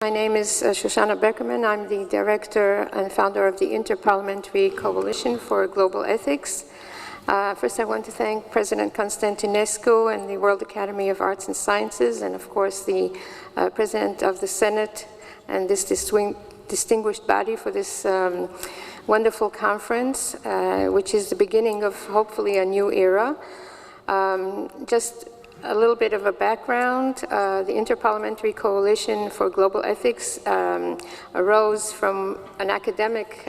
My name is Shoshana Bekerman. I'm the director and founder of the Interparliamentary Coalition for Global Ethics. First, I want to thank President Constantinescu and the World Academy of Arts and Sciences, and of course the President of the Senate and this distinguished body for this wonderful conference, which is the beginning of hopefully a new era. Just a little bit of a background. The Interparliamentary Coalition for Global Ethics arose from an academic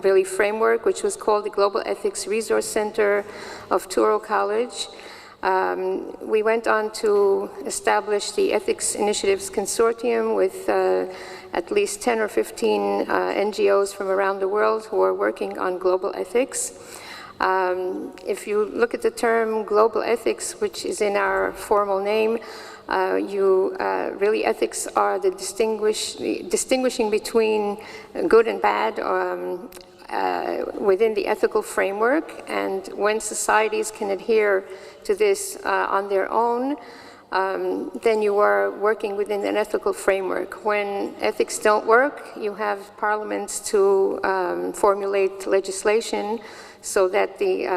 really framework which was called the Global Ethics Resource Center of Touro College. We went on to establish the Ethics Initiatives Consortium with at least 10 or 15 NGOs from around the world who are working on global ethics. If you look at the term global ethics, which is in our formal name, really ethics are the distinguishing between good and bad within the ethical framework, and when societies can adhere to this on their own, then you are working within an ethical framework. When ethics don't work, you have parliaments to formulate legislation so that the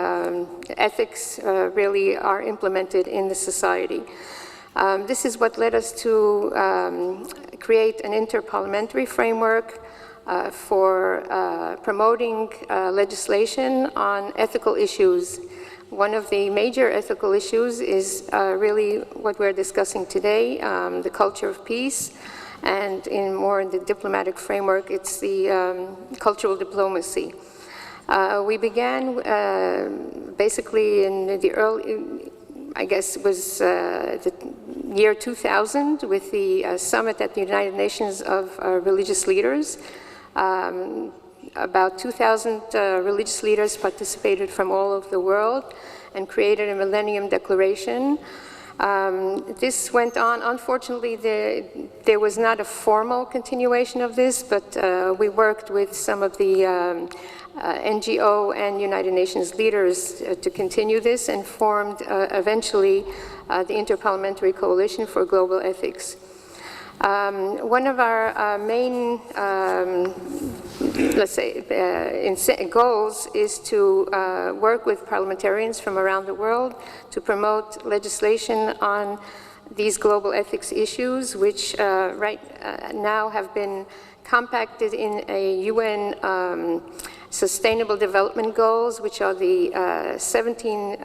ethics really are implemented in the society. This is what led us to create an interparliamentary framework for promoting legislation on ethical issues. One of the major ethical issues is really what we're discussing today, the culture of peace, and more in the diplomatic framework, it's the cultural diplomacy. We began basically in the early, I guess it was the year 2000 with the summit at the United Nations of religious leaders. About 2,000 religious leaders participated from all over the world and created a Millennium Declaration. This went on. Unfortunately, there was not a formal continuation of this, but we worked with some of the NGO and United Nations leaders to continue this, and formed eventually the Interparliamentary Coalition for Global Ethics. One of our main, let's say, goals is to work with parliamentarians from around the world to promote legislation on these global ethics issues, which right now have been compacted in a UN Sustainable Development Goals, which are the 17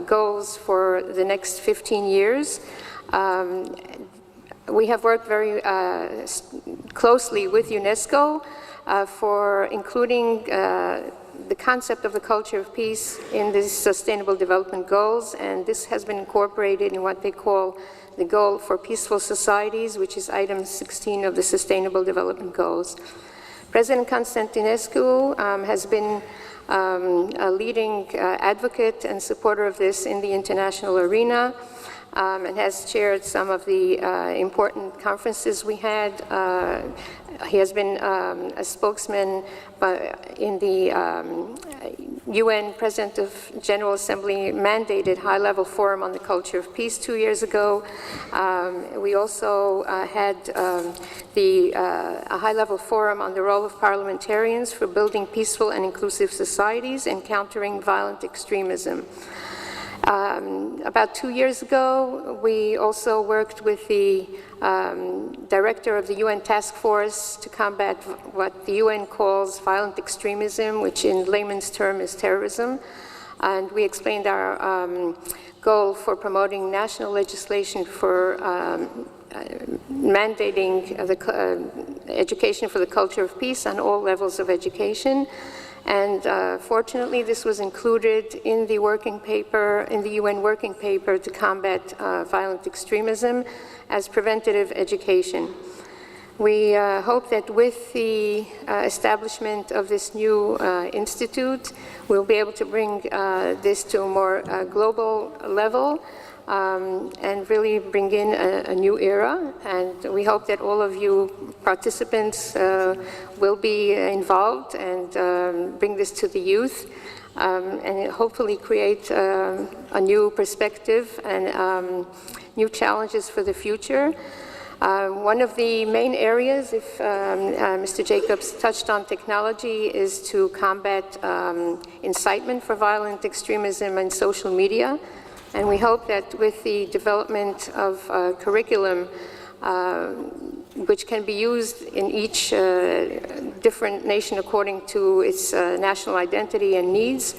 goals for the next 15 years. We have worked very closely with UNESCO for including the concept of the culture of peace in these Sustainable Development Goals, and this has been incorporated in what they call the Goal for Peaceful Societies, which is item 16 of the Sustainable Development Goals. President Constantinescu has been a leading advocate and supporter of this in the international arena, and has chaired some of the important conferences we had. He has been a spokesman in the UN President of General Assembly mandated high-level forum on the culture of peace 2 years ago. We also had a high-level forum on the role of parliamentarians for building peaceful and inclusive societies and countering violent extremism. About 2 years ago, we also worked with the director of the UN Task Force to combat what the UN calls violent extremism, which in layman's term is terrorism. And we explained our goal for promoting national legislation for mandating the education for the culture of peace on all levels of education. And fortunately, this was included in the working paper, in the UN working paper to combat violent extremism as preventative education. We hope that with the establishment of this new institute, we'll be able to bring this to a more global level and really bring in a new era. And we hope that all of you participants will be involved and bring this to the youth and hopefully create a new perspective and new challenges for the future. One of the main areas, if Mr. Jacobs touched on technology, is to combat incitement for violent extremism in social media. And we hope that with the development of curriculum, which can be used in each different nation according to its national identity and needs,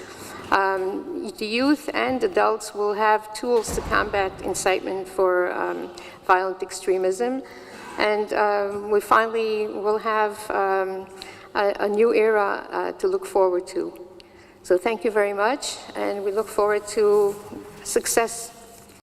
the youth and adults will have tools to combat incitement for violent extremism. And we finally will have a new era to look forward to. So thank you very much, and we look forward to success